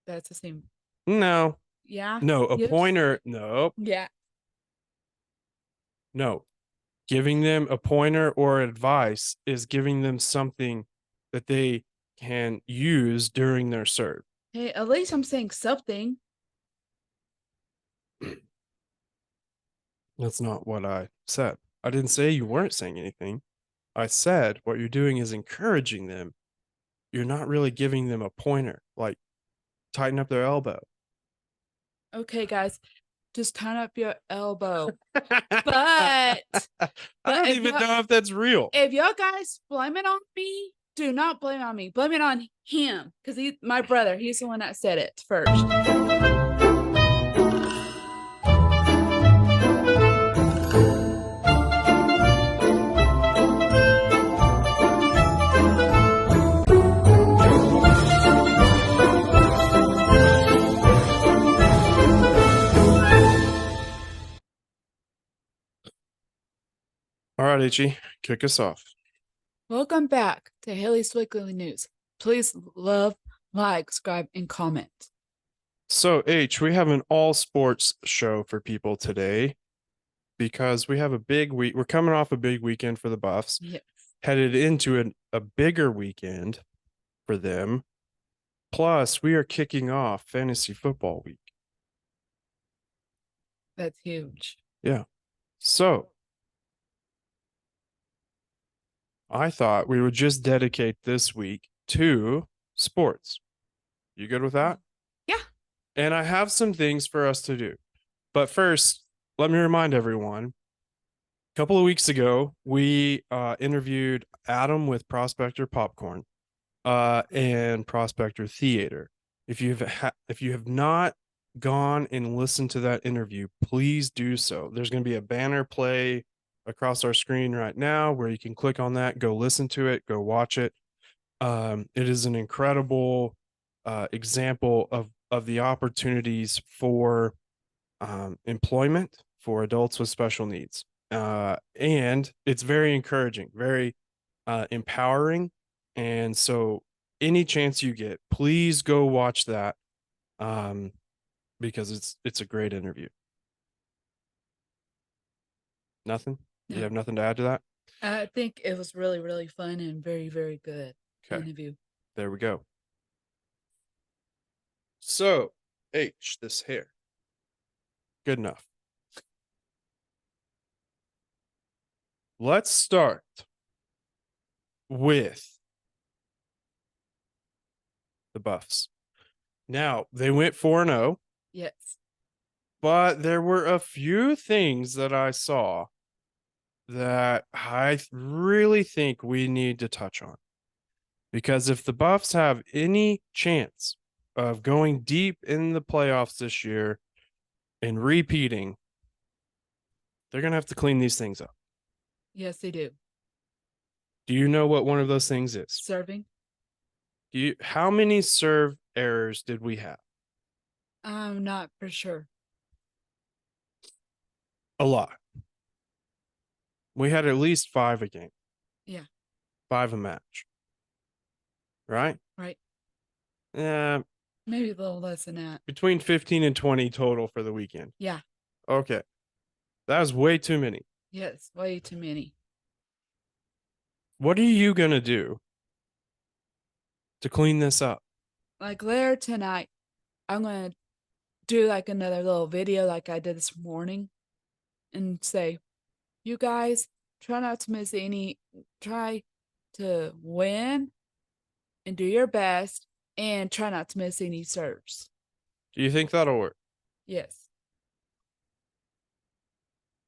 That's the same. No. Yeah. No, a Yes. pointer. No. Yeah. No. Giving them a pointer or advice is giving them something that they can use during their serve. Hey, at least I'm saying something. That's not what I said. I didn't say you weren't saying anything. I said what you're doing is encouraging them. You're not really giving them a pointer, like tighten up their elbow. Okay, guys, just turn up your elbow. I But don't if even know if that's real. y'all guys blame it on me, do not blame it on me. Blame it on him, because he's my brother. He's the one that said it first. All right, Ichi, kick us off. Welcome back to Haley's Weekly News. Please love, like, subscribe, and comment. So, H, we have an all sports show for people today because we have a big week. We're coming off a big weekend for the Buffs, Yes, headed into a bigger weekend for them. Plus, we are kicking off fantasy football week. that's huge. Yeah. So, I thought we would just dedicate this week to sports. You good with that? Yeah. And I have some things for us to do. But first, let me remind everyone, a couple of weeks ago, we interviewed Adam with Prospector Popcorn and Prospector Theater. If you have not gone and listened to that interview, please do so. There's going to be a banner play across our screen right now where you can click on that, go listen to it, go watch it. It is an incredible example of the opportunities for employment for adults with special needs. And it's very encouraging, very empowering. And so, any chance you get, please go watch that um, because it's a great interview. Nothing? You No, have nothing to add to that? I think it was really, really fun and very, very good Okay, interview. there we go. So, H, this hair. Good enough. Let's start with the Buffs. Now, they went 4-0, Yes. but there were a few things that I saw that I really think we need to touch on. Because if the Buffs have any chance of going deep in the playoffs this year and repeating, they're going to have to clean these things up. Yes, they do. Do you know what one of those things is? Serving. How many serve errors did we have? I'm not for sure. A lot. We had at least 5 a game. Yeah. 5 a match. Right? Right. Yeah, Maybe a little less than that. between 15 and 20 total for the weekend. Yeah. Okay. That was way too many. Yes. Way too many. What are you going to do to clean this up? Like later tonight, I'm going to do like another little video like I did this morning and say, you guys try not to miss any, try to win and do your best and try not to miss any serves. Do you think that'll work? Yes.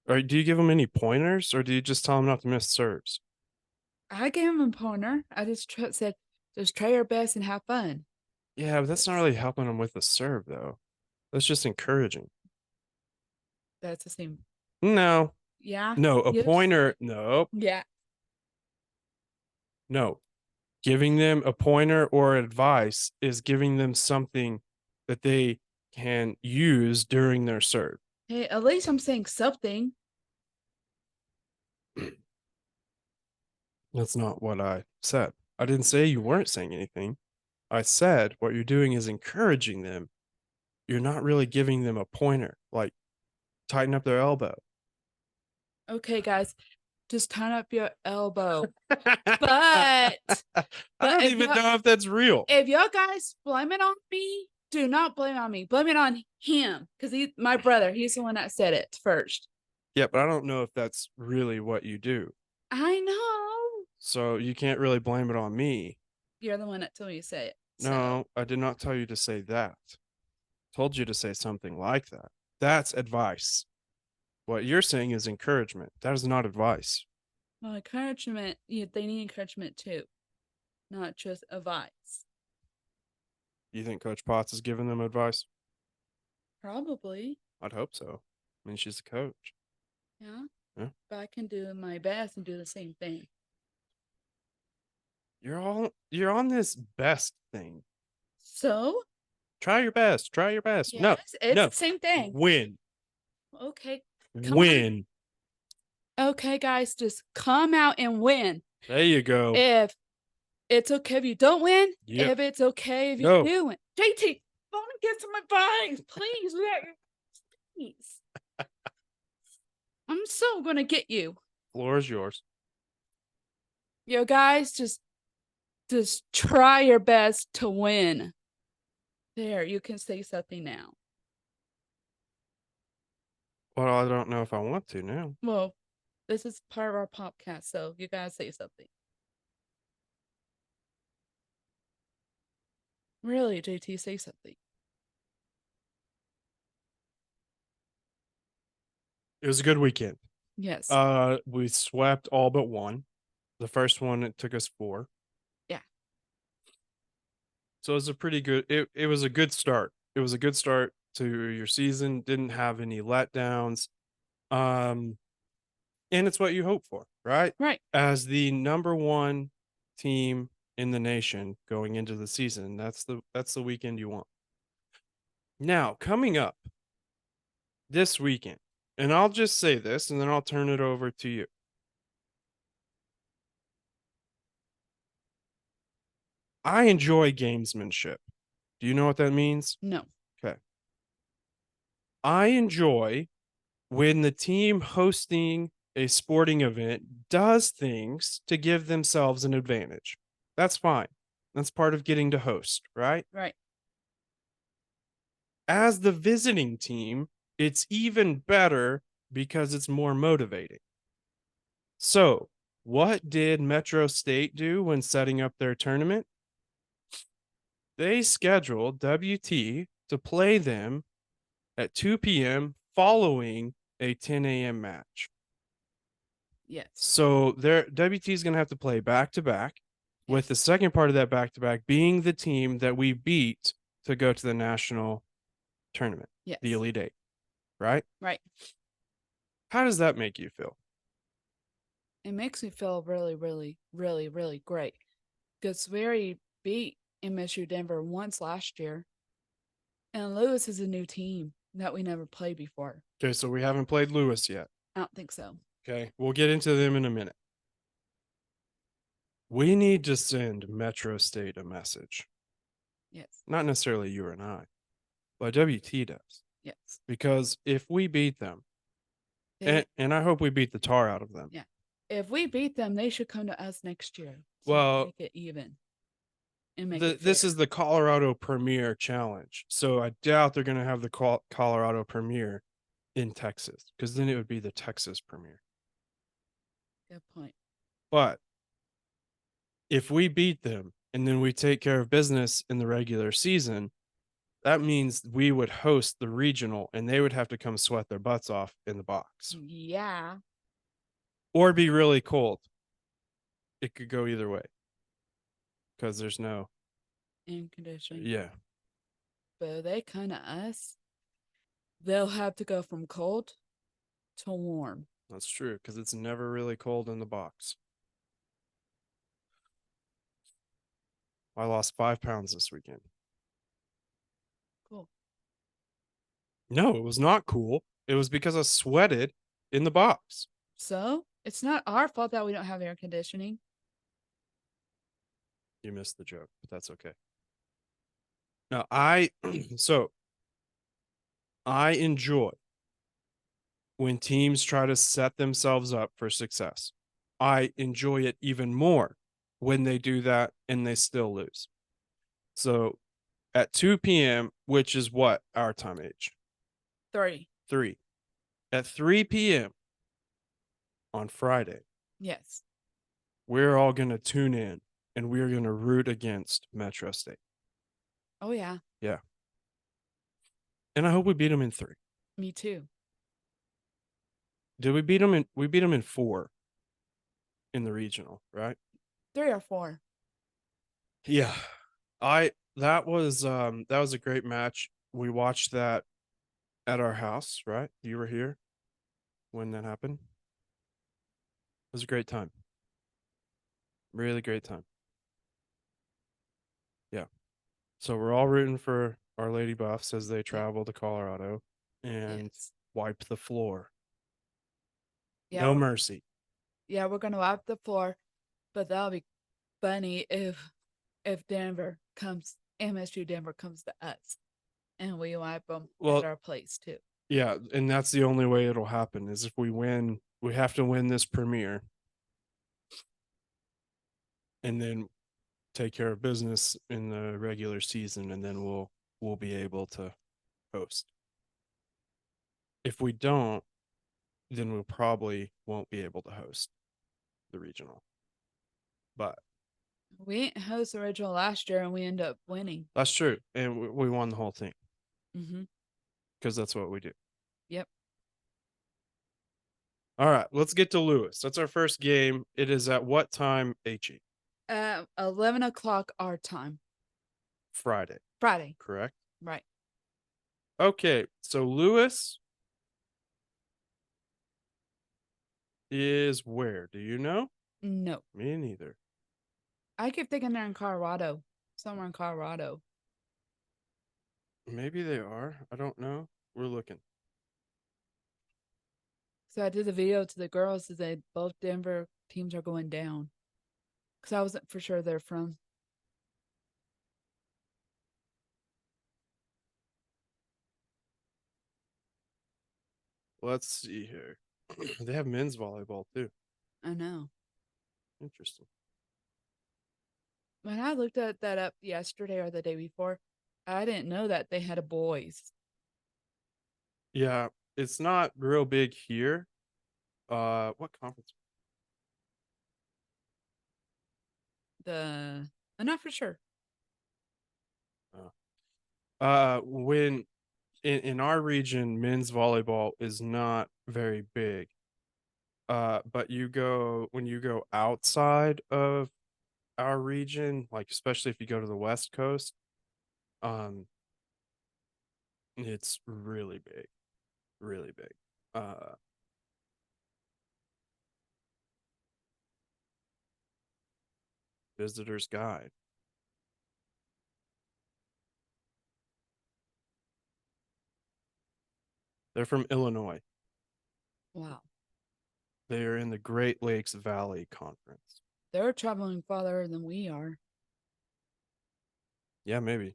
Or do you give them any pointers or do you just tell them not to miss serves? I gave him a pointer. I just said, just try your best and have fun. Yeah, but that's not Yes. really helping them with the serve, though. That's just encouraging. That's the same. No, Yeah. no, a Yes. pointer. No, Yeah. no. Giving them a pointer or advice is giving them something that they can use during their serve. Hey, at least I'm saying something. That's not what I said. I didn't say you weren't saying anything. I said what you're doing is encouraging them. You're not really giving them a pointer, like tighten up their elbow. Okay, guys, just turn up your elbow. I But don't even know if that's real. if y'all guys blame it on me, do not blame it on me. Blame it on him, because he's my brother. He's the one that said it first. Yeah, but I don't know if that's really what you do. I know. So you can't really blame it on me. You're the one that told me to say it. No, I did not tell you to say that. Told you to say something like that. That's advice. What you're saying is encouragement. That is not advice. Well, encouragement, they need encouragement too, not just advice. You think Coach Potts is giving them advice? Probably. I'd hope so. I mean, she's the coach. Yeah. Yeah. But I can do my best and do the same thing. You're on this best thing. So? Try your best. Try your best. Yes, No. it's No. the same thing. Win. Okay. Win. Okay, guys, just come out and win. There you go. If it's okay if you don't win, Yep. if it's okay if you No. do win. JT, let me get some advice, please. Please. I'm so gonna get you. Floor is yours. Yo, guys, just try your best to win. There, you can say something now. Well, I don't know if I want to now. Well, this is part of our podcast, so you gotta say something. Really, JT, say something. It was a good weekend. Yes. We swept all but one. The first one, it took us 4. Yeah. So it was a pretty good, it was a good start. It was a good start to your season. Didn't have any letdowns. And it's what you hope for, right? Right. As the number 1 team in the nation going into the season, that's the weekend you want. Now, coming up this weekend, and I'll just say this and then I'll turn it over to you. I enjoy gamesmanship. Do you know what that means? No. Okay. I enjoy when the team hosting a sporting event does things to give themselves an advantage. That's fine. That's part of getting to host, right? Right. As the visiting team, it's even better because it's more motivating. So, what did Metro State do when setting up their tournament? They scheduled WT to play them at 2 p.m. following a 10 a.m. match. Yes. So their WT is going to have to play back to back, with the second part of that back to back being the team that we beat to go to the national tournament, Yes. the Elite Eight, right? Right. How does that make you feel? It makes me feel really, really, really, really great. Because we already beat MSU Denver once last year. And Lewis is a new team that we never played before. Okay, so we haven't played Lewis yet. I don't think so. Okay, we'll get into them in a minute. We need to send Metro State a message. Yes. Not necessarily you and I, but WT does. Yes. Because if we beat them, and I hope we beat the tar out of them. Yeah. If we beat them, they should come to us next year. So well, make it even. And make this is the Colorado Premier Challenge. So I doubt they're going to have the Colorado Premier in Texas, because then it would be the Texas Premier. Good point. But if we beat them and then we take care of business in the regular season, that means we would host the regional and they would have to come sweat their butts off in the box. Yeah. Or be really cold. It could go either way, because there's no air conditioning. Yeah. But if they come to us, they'll have to go from cold to warm. That's true, because it's never really cold in the box. I lost 5 pounds this weekend. Cool. No, it was not cool. It was because I sweated in the box. So it's not our fault that we don't have air conditioning. You missed the joke, but that's okay. Now I so I enjoy when teams try to set themselves up for success. I enjoy it even more when they do that and they still lose. So at 2 p.m., which is what our time age? 3. 3. At 3 p.m. on Friday, Yes. we're all going to tune in and we're going to root against Metro State. Oh yeah. Yeah. And I hope we beat them in 3. Me too. Did we beat them we beat them in 4 in the regional, right? 3 or 4. Yeah. I that was a great match. We watched that at our house, right? You were here when that happened. It was a great time. Really great time. Yeah. So we're all rooting for our Lady Buffs as they Yeah. travel to Colorado and Yes. wipe the floor. Yeah. No mercy. Yeah. We're gonna wipe the floor, but that'll be funny if Denver comes, MSU Denver comes to us, and we wipe them at Well, our place too. yeah, and that's the only way it'll happen is if we win. We have to win this premiere and then take care of business in the regular season, and then we'll be able to host. If we don't, then we probably won't be able to host the regional. But We didn't host the original last year, and we end up winning. that's true, and we won the whole thing Mm-hmm. because that's what we do. Yep. All right, let's get to Lewis. That's our first game. It is at what time, HE? 11 o'clock our time. Friday, Friday. correct? Right. Okay, so Lewis is where? Do you know? No. Me neither. I keep thinking they're in Colorado. Somewhere in Colorado. Maybe they are. I don't know. We're looking. So I did the video to the girls that they both Denver teams are going down. Because I wasn't for sure they're from. Let's see here. They have men's volleyball too. I know. Interesting. When I looked at that up yesterday or the day before, I didn't know that they had a boys. Yeah, it's not real big here. What conference? I'm not for sure. When in our region, men's volleyball is not very big. But when you go outside of our region, like especially if you go to the West Coast, um, it's really big, really big. Visitor's guide. They're from Illinois. Wow. They are in the Great Lakes Valley Conference. They're traveling farther than we are. Yeah, maybe.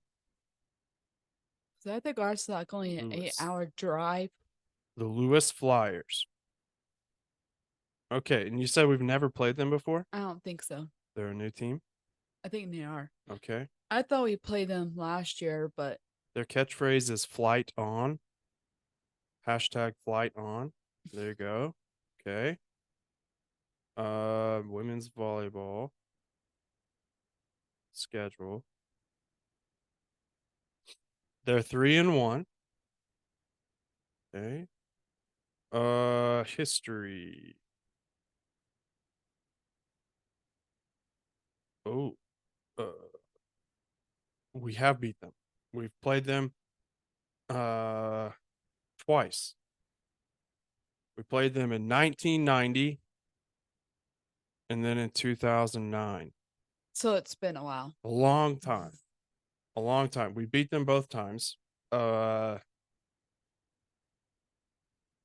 So I think ours is like only an Lewis. 8-hour drive. The Lewis Flyers. Okay, and you said we've never played them before? I don't think so. They're a new team. I think they are. Okay. I thought we played them last year, but Their catchphrase is flight on. Hashtag flight on. There you go. Okay. Women's volleyball schedule. They're 3-1. Okay. History. Oh, uh, we have beat them. We've played them twice. We played them in 1990 and then in 2009. so it's been a while. A long time. A long time. We beat them both times.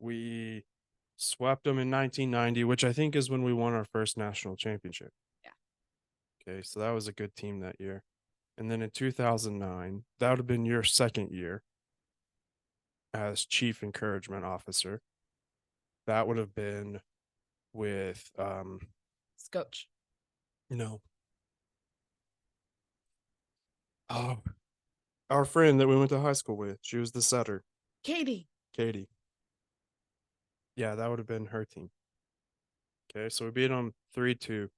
We swept them in 1990, which I think is when we won our first national championship. Yeah. Okay, so that was a good team that year. And then in 2009, that would have been your second year as chief encouragement officer. That would have been with Scotch. no. Oh, our friend that we went to high school with. She was the setter, Katie. Katie. Yeah, that would have been her team. Okay, so we beat them 3-2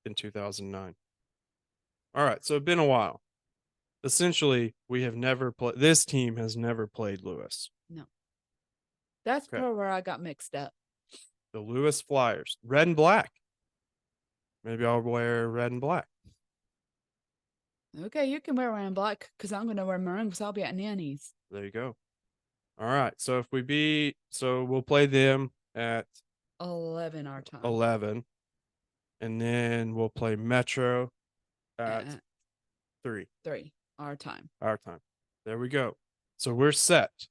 in 2009. All right, so it's been a while. Essentially, we have never played. This team has never played Lewis. No. That's Okay, probably where I got mixed up. the Lewis Flyers, red and black. Maybe I'll wear red and black. Okay, you can wear around black because I'm going to wear maroon because I'll be at Nanny's. There you go. All right, so if we beat, so we'll play them at 11 our time. 11, and then we'll play Metro at Uh, 3 3 our time. our time. There we go. So we're set.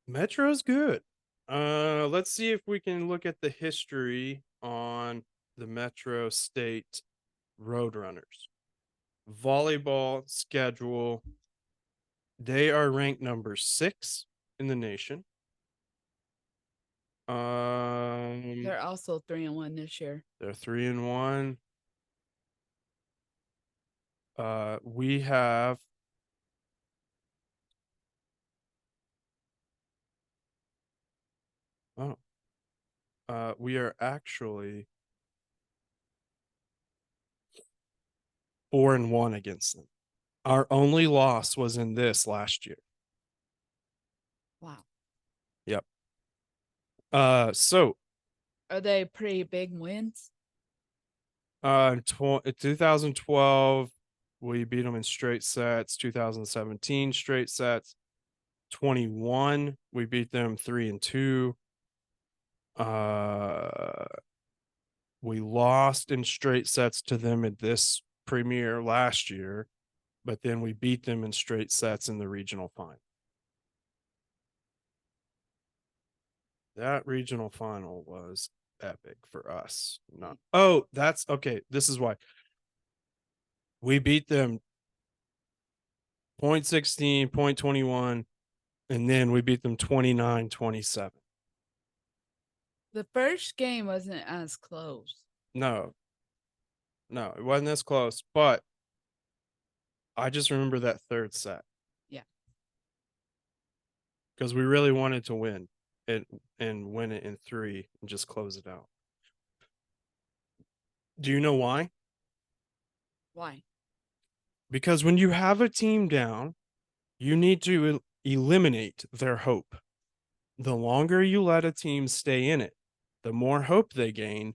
Metro's good. Let's see if we can look at the history on the Metro State Roadrunners. Volleyball schedule. They are ranked number 6 in the nation. They're also 3-1 this year. They're 3-1. We have we are actually 4-1 against them. Our only loss was in this last year. Wow. Yep. So Are they pretty big wins? 2012 we beat them in straight sets. 2017 straight sets. 21 we beat them 3-2. We lost in straight sets to them at this premiere last year, but then we beat them in straight sets in the regional final. That regional final was epic for us. Not oh, that's okay. This is why we beat them 0.16, 0.21, and then we beat them 29-27. The first game wasn't as close. No, it wasn't as close, but I just remember that third set. Yeah. Because we really wanted to win it and win it in 3 and just close it out. Do you know why? Why? Because when you have a team down, you need to eliminate their hope. The longer you let a team stay in it, the more hope they gain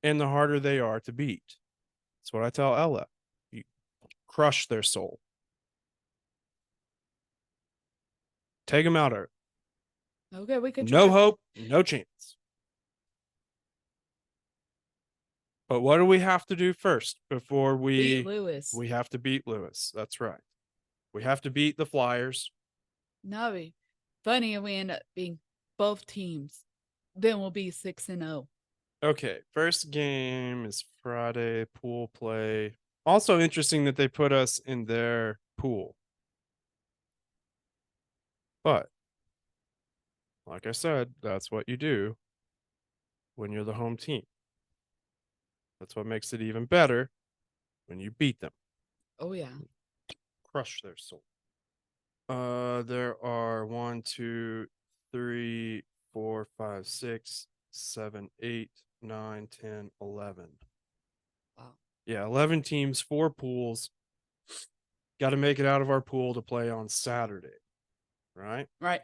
and the harder they are to beat. That's what I tell Ella. You crush their soul. Take them out of it. Okay, we could No try. hope, no chance. But what do we have to do first before Beat Lewis. we have to beat Lewis? That's right. We have to beat the Flyers. No, be funny if we end up being both teams. Then we'll be 6-0. Okay, first game is Friday, pool play. Also interesting that they put us in their pool. But like I said, that's what you do when you're the home team. That's what makes it even better when you beat them. Oh yeah. Crush their soul. There are 1, 2, 3, 4, 5, 6, 7, 8, 9, 10, 11. Wow. Yeah, 11 teams, 4 pools. Got to make it out of our pool to play on Saturday, right? Right.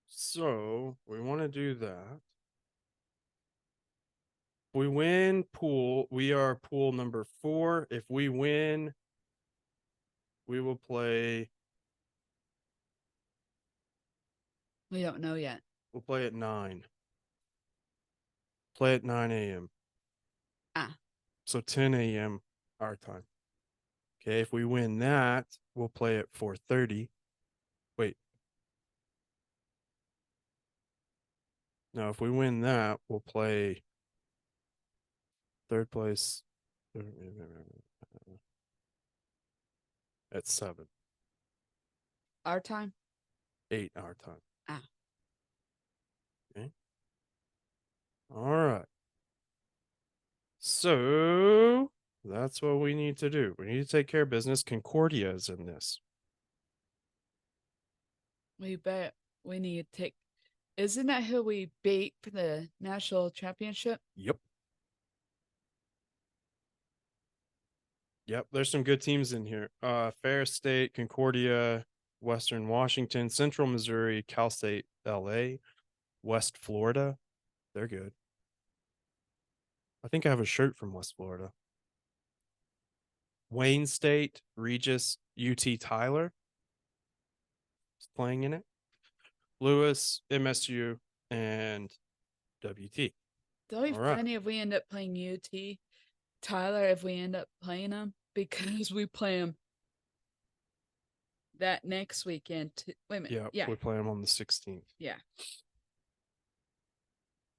So we want to do that. We win pool. We are pool number 4. If we win, we will play. We don't know yet. We'll play at 9. Play at 9 a.m. Ah. So 10 a.m. our time. Okay, if we win that, we'll play at 4:30. Wait. No, if we win that, we'll play Third place at 7, Our time? 8 our time. Ah. Okay. All right. So that's what we need to do. We need to take care of business. Concordia is in this. We bet we need to take. Isn't that who we beat for the national championship? Yep. Yep. There's some good teams in here. Ferris State, Concordia, Western Washington, Central Missouri, Cal State, LA, West Florida. They're good. I think I have a shirt from West Florida. Wayne State, Regis, UT Tyler is playing in it. Lewis, MSU, and WT. That'll be All right. funny if we end up playing UT Tyler if we end up playing them because we play them that next weekend. Wait a minute. Yeah, Yeah. we play them on the 16th. Yeah.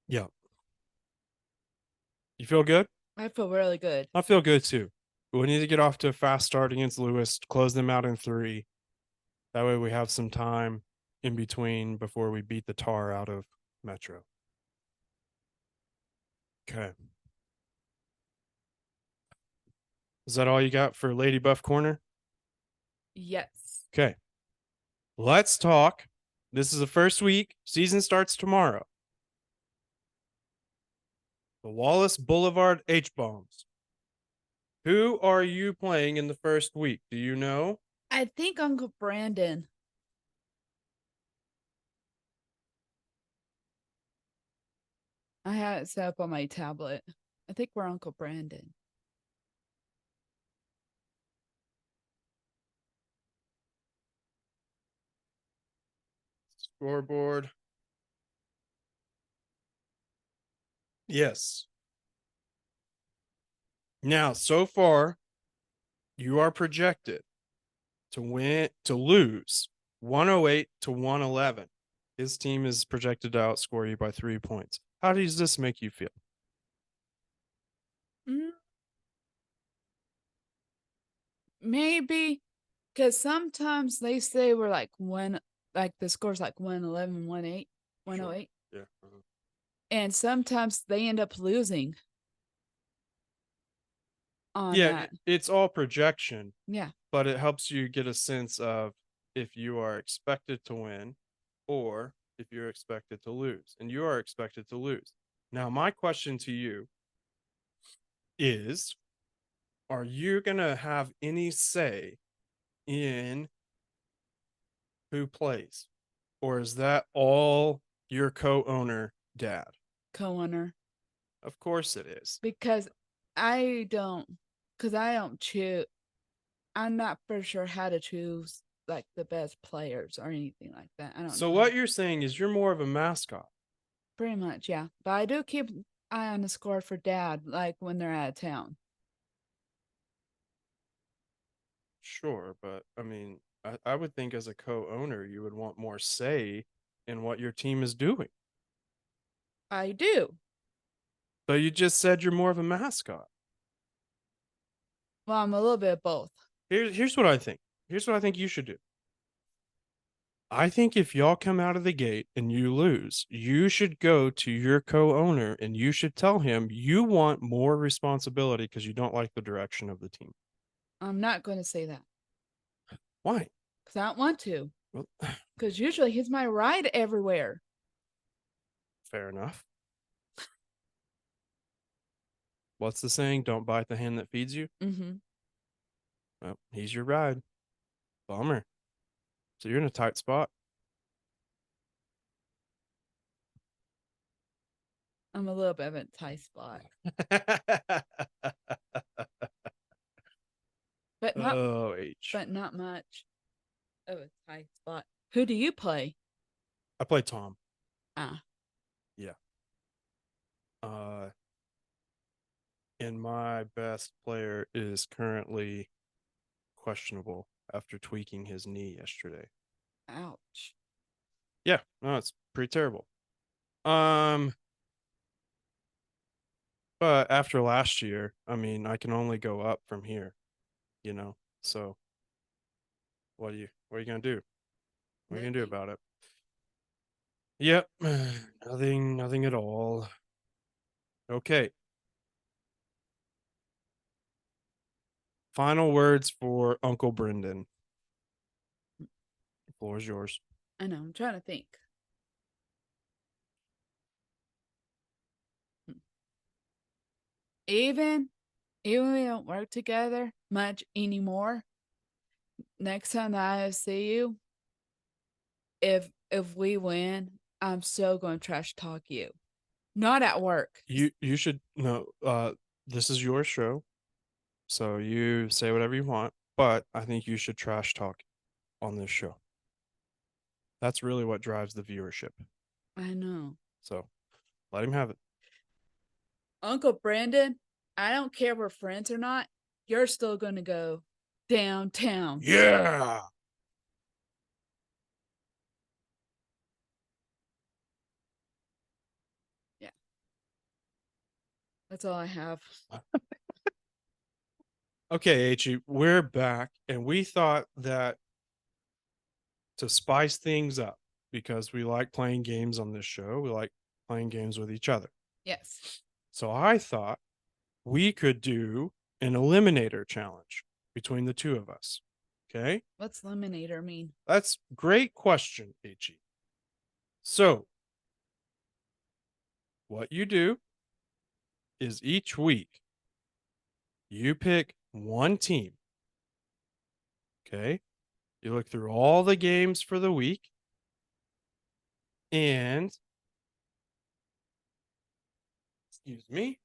Yeah. You feel good? I feel really good. I feel good too. We need to get off to a fast start against Lewis, close them out in 3. That way we have some time in between before we beat the tar out of Metro. Okay. Is that all you got for Lady Buff Corner? Yes. Okay. Let's talk. This is the first week. Season starts tomorrow. The Wallace Boulevard H-Bombs. Who are you playing in the first week? Do you know? I think Uncle Brandon. I had it set up on my tablet. I think we're Uncle Brandon. Scoreboard. Yes. Now, so far, you are projected to lose 108 to 111. His team is projected to outscore you by 3 points. How does this make you feel? Maybe because sometimes they say we're like like the score's like 111, 18, 108. Yeah. And sometimes they end up losing on Yeah, that. it's all projection, Yeah. but it helps you get a sense of if you are expected to win or if you're expected to lose. And you are expected to lose. Now, my question to you is, are you going to have any say in who plays? Or is that all your co-owner dad? Co-owner. Of course it is. Because I don't choose. I'm not for sure how to choose like the best players or anything like that. I don't So know. what you're saying is you're more of a mascot. Pretty much, yeah. But I do keep eye on the score for dad, like when they're out of town. Sure, but I mean, I would think as a co-owner, you would want more say in what your team is doing. I do. So you just said you're more of a mascot. Well, I'm a little bit of both. Here's what I think. Here's what I think you should do. I think if y'all come out of the gate and you lose, you should go to your co-owner and you should tell him you want more responsibility because you don't like the direction of the team. I'm not going to say that Why? because I don't want to. Well, Because usually he's my ride everywhere. fair enough. What's the saying? Don't bite the hand that feeds you. Mm-hmm. Well, he's your ride. Bummer. So you're in a tight spot. I'm a little bit of a tight spot, but not Oh, H. but not much of a tight spot. Who do you play? I play Tom. Ah, Yeah. Uh, and my best player is currently questionable after tweaking his knee yesterday. ouch. Yeah, no, it's pretty terrible. Um, But after last year, I mean, I can only go up from here, So what are you gonna do? What are you gonna do Nothing. about it? Yep. Nothing at all. Okay. Final words for Uncle Brendan. The floor is yours. I know. I'm trying to think. Even even we don't work together much anymore. Next time that I see you, if we win, I'm still going to trash talk you. Not at work. You should no. This is your show, so you say whatever you want. But I think you should trash talk on this show. That's really what drives the viewership. I know. So let him have it. Uncle Brandon, I don't care if we're friends or not. You're still going to go downtown. Yeah. Yeah, that's all I have. Okay, H, we're back, and we thought that to spice things up because we like playing games on this show. We like playing games with each other. Yes. So I thought we could do an eliminator challenge between the two of us. Okay. What's Eliminator mean? That's great question, HE. So what you do is each week you pick one team. Okay. You look through all the games for the week and excuse me,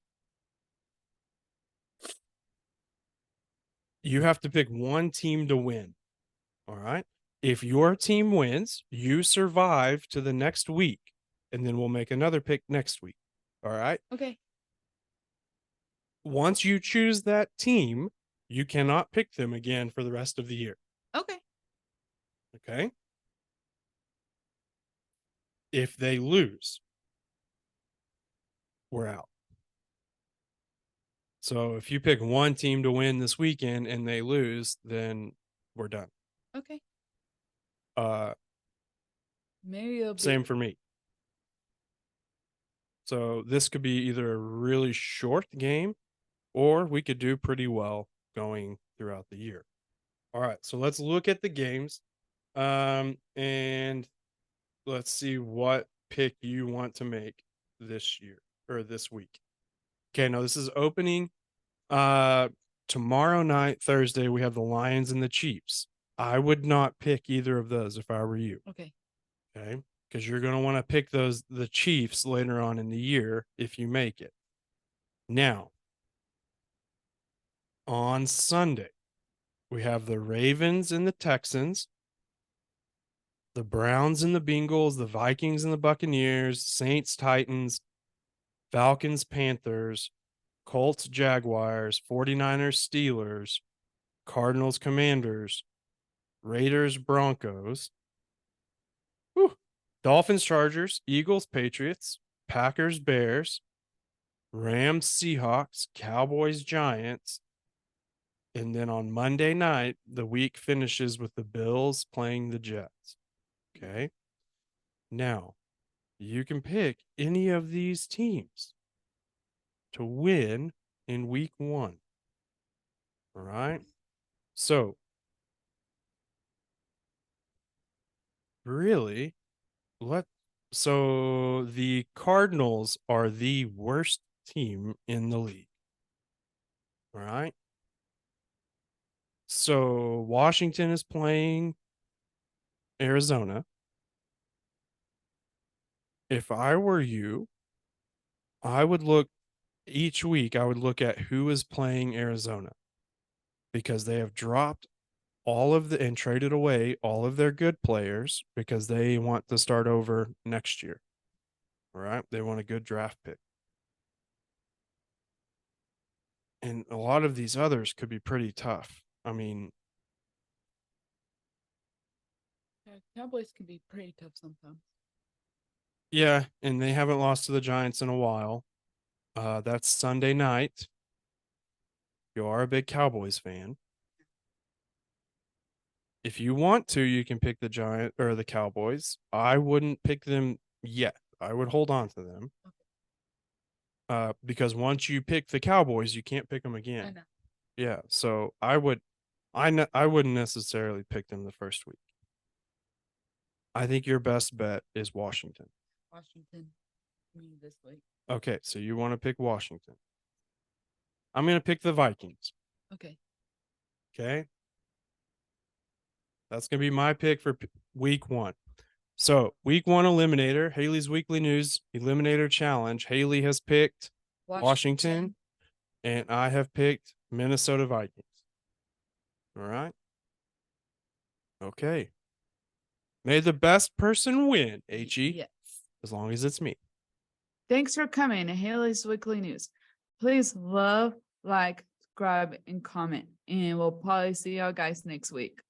you have to pick one team to win. All right. If your team wins, you survive to the next week, and then we'll make another pick next week. All right. Okay. Once you choose that team, you cannot pick them again for the rest of the year. Okay. Okay. If they lose, we're out. So if you pick one team to win this weekend and they lose, then we're done. Okay. Uh, Maybe it'll be. Same for me. So this could be either a really short game or we could do pretty well going throughout the year. All right, so let's look at the games. And let's see what pick you want to make this year or this week. Okay, now this is opening tomorrow night, Thursday, we have the Lions and the Chiefs. I would not pick either of those if I were you. Okay. Okay. Because you're going to want to pick the Chiefs later on in the year if you make it. Now, on Sunday, we have the Ravens and the Texans, the Browns and the Bengals, the Vikings and the Buccaneers, Saints, Titans, Falcons, Panthers, Colts, Jaguars, 49ers, Steelers, Cardinals, Commanders, Raiders, Broncos, whew, Dolphins, Chargers, Eagles, Patriots, Packers, Bears, Rams, Seahawks, Cowboys, Giants. And then on Monday night, the week finishes with the Bills playing the Jets. Okay. Now, you can pick any of these teams to win in week one. All right. So, really, let so the Cardinals are the worst team in the league. All right. So, Washington is playing Arizona. If I were you, I would look each week, I would look at who is playing Arizona because they have dropped all of the and traded away all of their good players because they want to start over next year. All right. They want a good draft pick. And a lot of these others could be pretty tough. I mean, Yeah, Cowboys can be pretty tough sometimes. yeah, and they haven't lost to the Giants in a while. That's Sunday night. You are a big Cowboys fan. If you want to, you can pick the Giant or the Cowboys. I wouldn't pick them yet. I would hold on to them. Because once you pick the Cowboys, you can't pick them I again. know. Yeah, so I wouldn't necessarily pick them the first week. I think your best bet is Washington. Washington, me this week. Okay, so you want to pick Washington. I'm going to pick the Vikings. Okay. Okay. That's going to be my pick for week 1. So, week 1 Eliminator, Haley's Weekly News Eliminator Challenge. Haley has picked Washington, and I have picked Minnesota Vikings. All right. Okay. May the best person win, HE. Yes. As long as it's me. Thanks for coming to Haley's Weekly News. Please love, like, subscribe, and comment. And we'll probably see y'all guys next week.